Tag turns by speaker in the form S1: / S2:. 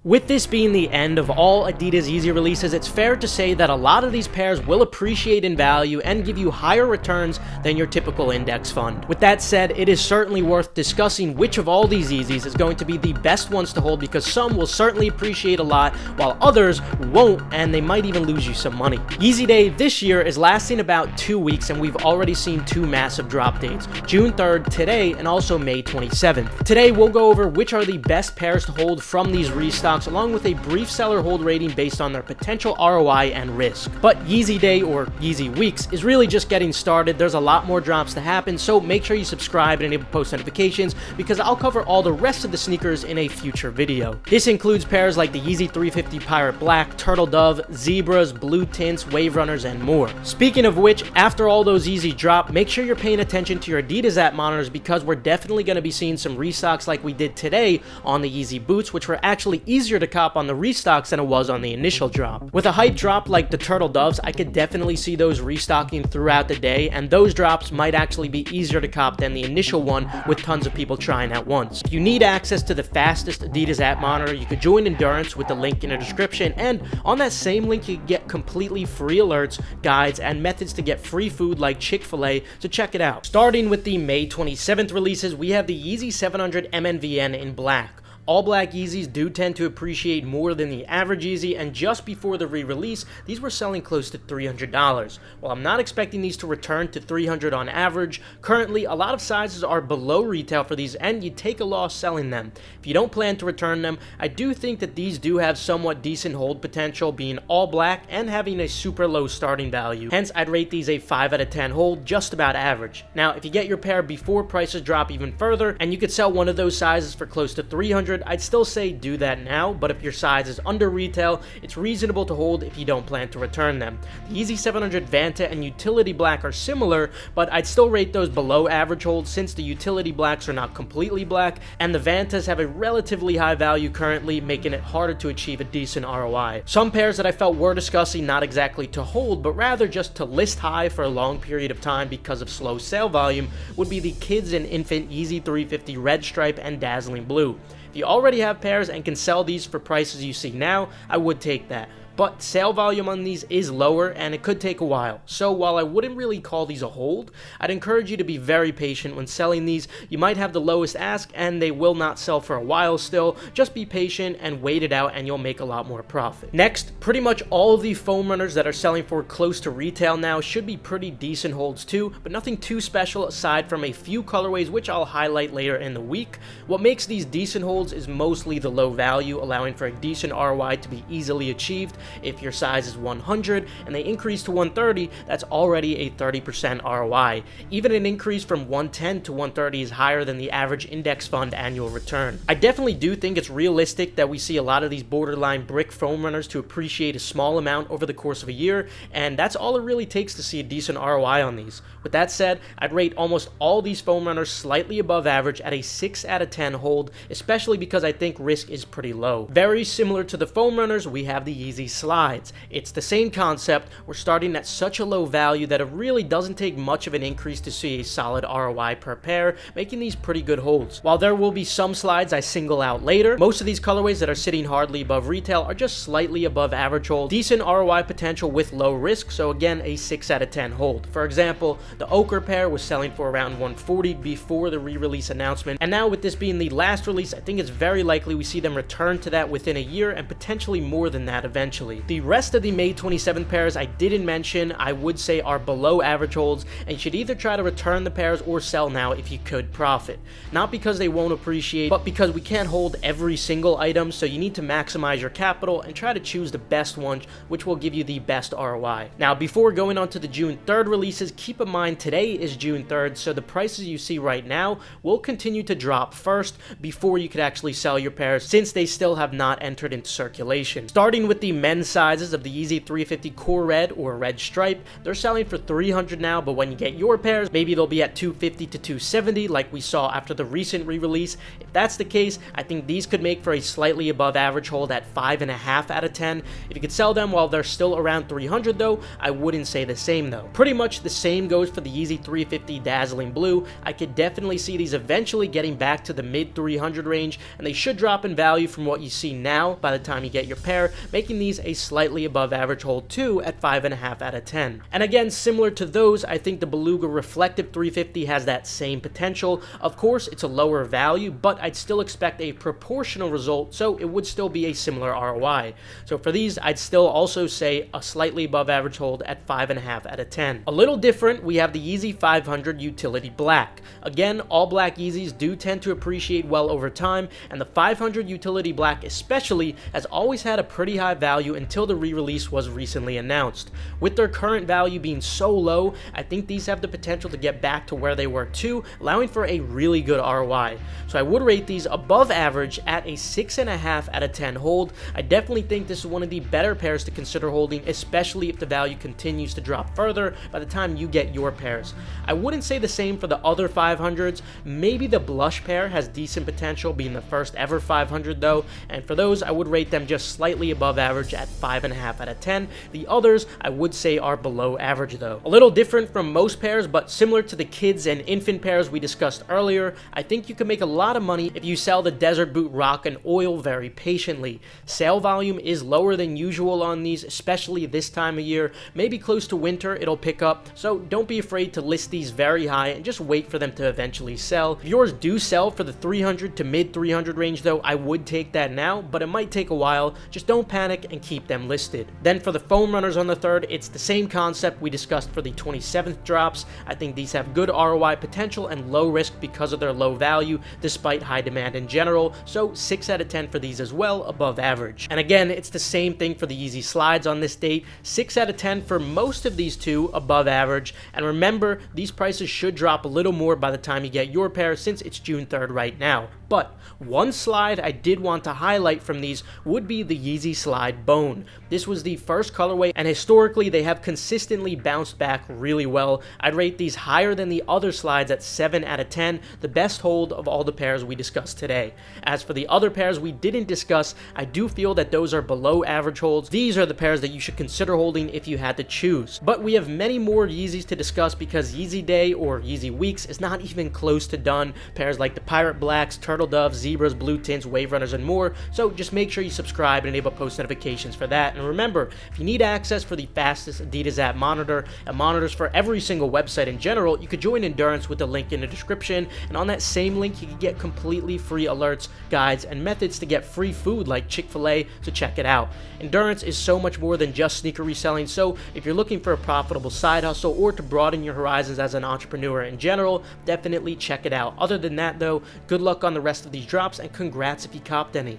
S1: With this being the end of all Adidas Yeezy releases, it's fair to say that a lot of these pairs will appreciate in value and give you higher returns than your typical index fund. With that said, it is certainly worth discussing which of all these Yeezys is going to be the best ones to hold, because some will certainly appreciate a lot while others won't, and they might even lose you some money. Yeezy Day this year is lasting about 2 weeks, and we've already seen 2 massive drop dates, June 3rd today and also May 27th. Today we'll go over which are the best pairs to hold from these restocks, along with a brief seller hold rating based on their potential ROI and risk. But Yeezy Day, or Yeezy Weeks, is really just getting started. There's a lot more drops to happen, so make sure you subscribe and enable post notifications, because I'll cover all the rest of the sneakers in a future video. This includes pairs like the Yeezy 350 Pirate Black, Turtle Dove, Zebras, Blue Tints, Wave Runners, and more. Speaking of which, after all those Yeezys drop, make sure you're paying attention to your Adidas app monitors, because we're definitely going to be seeing some restocks like we did today on the Yeezy boots, which were actually easier to cop on the restocks than it was on the initial drop. With a hype drop like the Turtle Doves, I could definitely see those restocking throughout the day, and those drops might actually be easier to cop than the initial one with tons of people trying at once. If you need access to the fastest Adidas app monitor, you could join Endurance with the link in the description, and on that same link you get completely free alerts, guides, and methods to get free food like Chick-fil-A, so check it out. Starting with the May 27th releases, we have the Yeezy 700 MNVN in black. All black Yeezys do tend to appreciate more than the average Yeezy, and just before the re-release, these were selling close to $300. While I'm not expecting these to return to $300 on average, currently a lot of sizes are below retail for these, and you take a loss selling them. If you don't plan to return them, I do think that these do have somewhat decent hold potential, being all black and having a super low starting value. Hence, I'd rate these a 5 out of 10 hold, just about average. Now, if you get your pair before prices drop even further, and you could sell one of those sizes for close to $300, I'd still say do that now, but if your size is under retail, it's reasonable to hold if you don't plan to return them. The Yeezy 700 Vanta and Utility Black are similar, but I'd still rate those below average hold, since the Utility Blacks are not completely black, and the Vantas have a relatively high value currently, making it harder to achieve a decent ROI. Some pairs that I felt were discussing not exactly to hold, but rather just to list high for a long period of time because of slow sale volume, would be the Kids and Infant Yeezy 350 Red Stripe and Dazzling Blue. If you already have pairs and can sell these for prices you see now, I would take that. But sale volume on these is lower, and it could take a while. So while I wouldn't really call these a hold, I'd encourage you to be very patient when selling these. You might have the lowest ask and they will not sell for a while still. Just be patient and wait it out, and you'll make a lot more profit. Next, pretty much all of the foam runners that are selling for close to retail now should be pretty decent holds too, but nothing too special aside from a few colorways which I'll highlight later in the week. What makes these decent holds is mostly the low value, allowing for a decent ROI to be easily achieved. If your size is 100 and they increase to 130, that's already a 30% ROI. Even an increase from 110 to 130 is higher than the average index fund annual return. I definitely do think it's realistic that we see a lot of these borderline brick foam runners to appreciate a small amount over the course of a year, and that's all it really takes to see a decent ROI on these. With that said, I'd rate almost all these foam runners slightly above average at a 6 out of 10 hold, especially because I think risk is pretty low. Very similar to the foam runners, we have the Yeezy Slides. It's the same concept. We're starting at such a low value that it really doesn't take much of an increase to see a solid ROI per pair, making these pretty good holds. While there will be some slides I single out later, most of these colorways that are sitting hardly above retail are just slightly above average hold. Decent ROI potential with low risk, so again a 6 out of 10 hold. For example, the Ochre pair was selling for around $140 before the re-release announcement, and now with this being the last release, I think it's very likely we see them return to that within a year, and potentially more than that eventually. The rest of the May 27th pairs I didn't mention, I would say are below average holds, and you should either try to return the pairs or sell now if you could profit. Not because they won't appreciate, but because we can't hold every single item, so you need to maximize your capital and try to choose the best ones, which will give you the best ROI. Now, before going on to the June 3rd releases, keep in mind today is June 3rd, so the prices you see right now will continue to drop first before you could actually sell your pairs, since they still have not entered into circulation. Starting with the men's sizes of the Yeezy 350 Core Red or Red Stripe, they're selling for $300 now, but when you get your pairs, maybe they'll be at $250 to $270 like we saw after the recent re-release. If that's the case, I think these could make for a slightly above average hold at 5.5 out of 10. If you could sell them while they're still around $300 though, I wouldn't say the same though. Pretty much the same goes for the Yeezy 350 Dazzling Blue. I could definitely see these eventually getting back to the mid 300 range, and they should drop in value from what you see now by the time you get your pair, making these a slightly above average hold too at 5.5 out of 10. And again, similar to those, I think the Beluga Reflective 350 has that same potential. Of course, it's a lower value, but I'd still expect a proportional result, so it would still be a similar ROI. So for these, I'd still also say a slightly above average hold at 5.5 out of 10. A little different, we have the Yeezy 500 Utility Black. Again, all black Yeezys do tend to appreciate well over time, and the 500 Utility Black especially has always had a pretty high value until the re-release was recently announced. With their current value being so low, I think these have the potential to get back to where they were too, allowing for a really good ROI. So I would rate these above average at a 6.5 out of 10 hold. I definitely think this is one of the better pairs to consider holding, especially if the value continues to drop further by the time you get your pairs. I wouldn't say the same for the other 500s. Maybe the Blush pair has decent potential, being the first ever 500 though, and for those I would rate them just slightly above average at 5.5 out of 10. The others I would say are below average though. A little different from most pairs, but similar to the kids and infant pairs we discussed earlier, I think you can make a lot of money if you sell the Desert Boot Rock and Oil very patiently. Sale volume is lower than usual on these, especially this time of year. Maybe close to winter it'll pick up, so don't be afraid to list these very high and just wait for them to eventually sell. If yours do sell for the 300 to mid 300 range though, I would take that now, but it might take a while. Just don't panic and keep them listed. Then for the foam runners on the third, it's the same concept we discussed for the 27th drops. I think these have good ROI potential and low risk because of their low value despite high demand in general, so 6 out of 10 for these as well, above average. And again, it's the same thing for the Yeezy Slides on this date, 6 out of 10 for most of these two, above average. And remember, these prices should drop a little more by the time you get your pair since it's June 3rd right now. But one slide I did want to highlight from these would be the Yeezy Slide Bone. This was the first colorway, and historically they have consistently bounced back really well. I'd rate these higher than the other slides at 7 out of 10, the best hold of all the pairs we discussed today. As for the other pairs we didn't discuss, I do feel that those are below average holds. These are the pairs that you should consider holding if you had to choose. But we have many more Yeezys to discuss because Yeezy Day or Yeezy Weeks is not even close to done. Pairs like the Pirate Blacks, Turtle Doves, Zebras, Blue Tints, Wave Runners, and more, so just make sure you subscribe and enable post notifications for that. And remember, if you need access for the fastest Adidas app monitor and monitors for every single website in general, you could join Endurance with the link in the description, and on that same link you can get completely free alerts, guides, and methods to get free food like Chick-fil-A, so check it out. Endurance is so much more than just sneaker reselling, so if you're looking for a profitable side hustle or to broaden your horizons as an entrepreneur in general, definitely check it out. Other than that though, good luck on the rest of these drops, and congrats if you copped any.